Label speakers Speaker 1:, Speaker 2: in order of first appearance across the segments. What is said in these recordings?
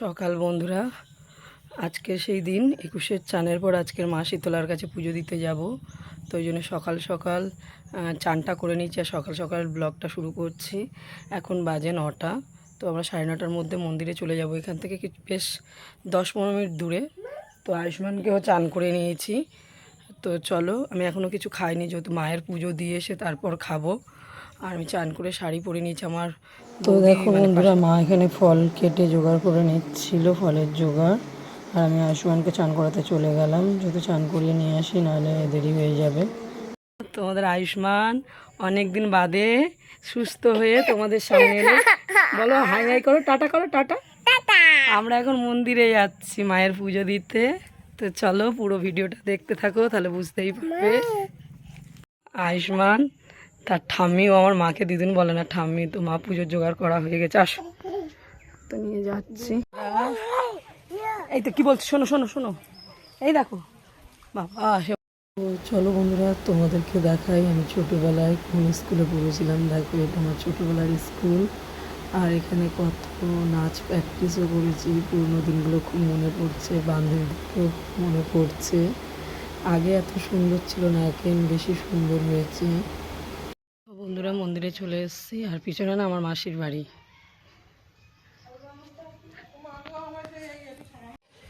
Speaker 1: সকাল বন্ধুরা, আজকে সেই দিন 21-এর চানের পর আজকের মা শীতলার কাছে পুজো দিতে যাব। তো ওই জন্য সকাল সকাল চানটা করে নিচ্ছি আর সকাল সকাল ব্লগটা শুরু করছি। এখন বাজে 9টা। তো আমরা 9:30টার মধ্যে মন্দিরে চলে যাব। এখান থেকে বেশ 10-15 মিনিট দূরে। তো আয়ুষ্মানকেও চান করে নিয়েছি। তো চলো, আমি এখনও কিছু খাইনি, যেহেতু মায়ের পুজো দিয়ে এসে তারপর খাবো। আর আমি চান করে শাড়ি পরে নিয়েছি। আমার তো দেখো বন্ধুরা, মা এখানে ফল কেটে জোগাড় করে নিচ্ছিল, ফলের জোগাড়। আর আমি আয়ুষ্মানকে চান করাতে চলে গেলাম, যেহেতু চান করিয়ে নিয়ে আসি, নাহলে দেরি হয়ে যাবে। তোমাদের আয়ুষ্মান অনেক দিন বাদে সুস্থ হয়ে তোমাদের সামনে এলো। বলো হাই হাই করো, টাটা করো, টাটা। আমরা এখন মন্দিরে যাচ্ছি মায়ের পুজো দিতে। তো চলো, পুরো ভিডিওটা দেখতে থাকো, তাহলে বুঝতেই পারবে। আয়ুষ্মান তার ঠাম্মিও আমার মাকে দিদিন বলে না, ঠাম্মি। তো মা পুজোর জোগাড় করা হয়ে গেছে, আসো। তো নিয়ে যাচ্ছি। এই তো কি বলছি, শোনো শোনো শোনো, এই দেখো বাবা। চলো বন্ধুরা, তোমাদেরকে দেখাই আমি ছোটোবেলায় কোন স্কুলে পড়েছিলাম। দেখো, এটা আমার ছোটোবেলার স্কুল। আর এখানে কত নাচ প্র্যাকটিসও করেছি। পুরোনো দিনগুলো খুব মনে পড়ছে, বান্ধবীদেরকেও মনে পড়ছে। আগে এত সুন্দর ছিল না, এখন বেশি সুন্দর হয়েছে। বন্ধুরা, মন্দিরে চলে এসেছি। আর পিছনে না আমার মাসির বাড়ি।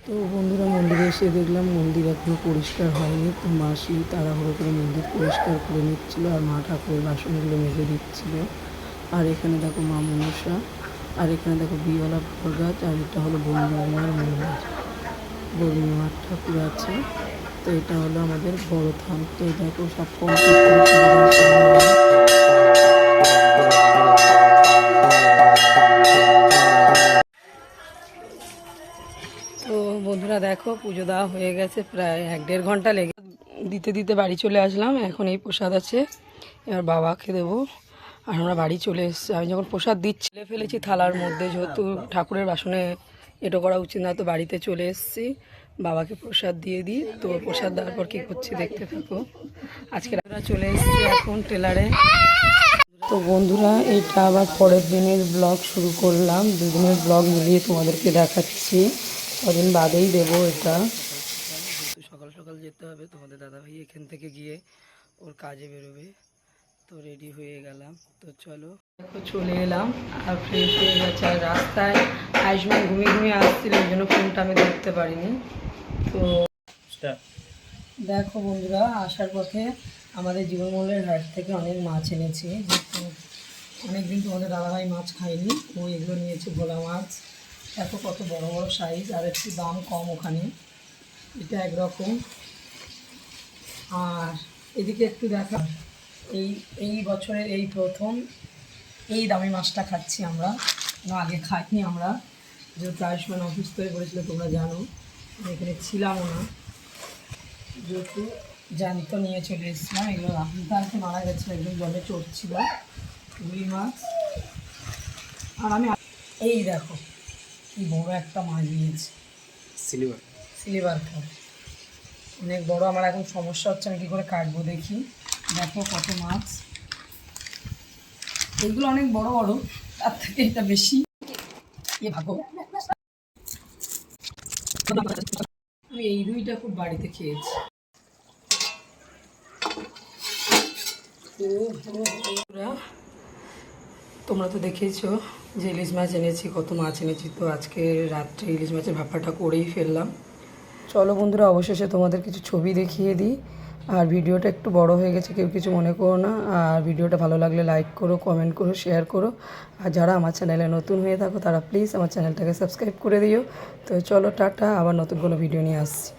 Speaker 1: তো বন্ধুরা, মন্দিরে এসে দেখলাম মন্দির এখনো পরিষ্কার হয়নি। তো মাসি তাড়াহুড়ো করে মন্দির পরিষ্কার করে নিচ্ছিল, আর মা ঠাকুরের বাসনগুলো মেজে দিচ্ছিল। আর এখানে দেখো মা মনসা, আর এখানে দেখো বিওয়ালা ফল গাছ। আর এটা হলো বর্ণিমার মন্দির, বর্ণিমার ঠাকুর আছে। তো এটা হলো আমাদের বড় থান। তো দেখো সব কমপ্লিট করে। তো বন্ধুরা দেখো, পুজো দেওয়া হয়ে গেছে, প্রায় 1-1.5 ঘন্টা লেগে দিতে দিতে বাড়ি চলে আসলাম। এখন এই প্রসাদ আছে, এবার বাবাকে দেবো। আর আমরা বাড়ি চলে এসেছি। আমি যখন প্রসাদ দিচ্ছি ফেলেছি থালার মধ্যে, যেহেতু ঠাকুরের বাসনে এটো করা উচিত না। তো বাড়িতে চলে এসেছি, বাবাকে প্রসাদ দিয়ে দিই। তো প্রসাদ দেওয়ার পর কী করছি দেখতে থাকো। আজকে আমরা চলে এসেছি এখন টেলারে। তো বন্ধুরা, এটা আবার পরের দিনের ব্লগ শুরু করলাম। 2 দিনের ব্লগ মিলিয়ে তোমাদেরকে দেখাচ্ছি। কদিন বাদেই দেবো এটা। সকাল সকাল যেতে হবে, তোমাদের দাদাভাই এখান থেকে গিয়ে ওর কাজে বেরোবে। তো রেডি হয়ে গেলাম। তো চলো, দেখো চলে এলাম। আর ফ্রেশ হয়ে গেছে। আর রাস্তায় আয়ুষ্মান ঘুমিয়ে ঘুমিয়ে আসছিল, ওই জন্য ফোনটা আমি ধরতে পারিনি। তো দেখো বন্ধুরা, আসার পথে আমাদের জীবনমূল্যের হাট থেকে অনেক মাছ এনেছি। যেহেতু অনেকদিন তোমাদের দাদাভাই মাছ খায়নি, ও এগুলো নিয়েছে, ভোলা মাছ। দেখো কত বড় বড় সাইজ, আর একটু দাম কম ওখানে। এটা একরকম। আর এদিকে একটু দেখা, এই বছরের এই প্রথম এই দামি মাছটা খাচ্ছি আমরা, আগে খাইনি আমরা। যেহেতু আয়ুষ্মান অসুস্থ হয়ে পড়েছিল, তোমরা জানো, এখানে ছিলামও না। যেহেতু জ্যান্ত নিয়ে চলে এসেছিলাম, এগুলো রাহুলদাকে মারা গেছিলো, একদম জলে চড়ছিল রুই মাছ। আর আমি এই দেখো কি বড় একটা মাছ নিয়েছি, সিলভার কাপ, অনেক বড়। আমার এখন সমস্যা হচ্ছে, আমি কী করে কাটবো দেখি। দেখো কত মাছ, এইগুলো অনেক বড় বড়, তার থেকে এটা বেশি। ভাগো, আমি এই রুইটা খুব বাড়িতে খেয়েছি। তোমরা তো দেখেছো যে ইলিশ মাছ এনেছি, কত মাছ এনেছি। তো আজকে রাত্রে ইলিশ মাছের ভাপাটা করেই ফেললাম। চলো বন্ধুরা, অবশেষে তোমাদের কিছু ছবি দেখিয়ে দিই। আর ভিডিওটা একটু বড় হয়ে গেছে, কেউ কিছু মনে করো না। আর ভিডিওটা ভালো লাগলে লাইক করো, কমেন্ট করো, শেয়ার করো। আর যারা আমার চ্যানেলে নতুন হয়ে থাকো, তারা প্লিজ আমার চ্যানেলটাকে সাবস্ক্রাইব করে দিও। তো চলো টাটা, আবার নতুন কোনো ভিডিও নিয়ে আসছি।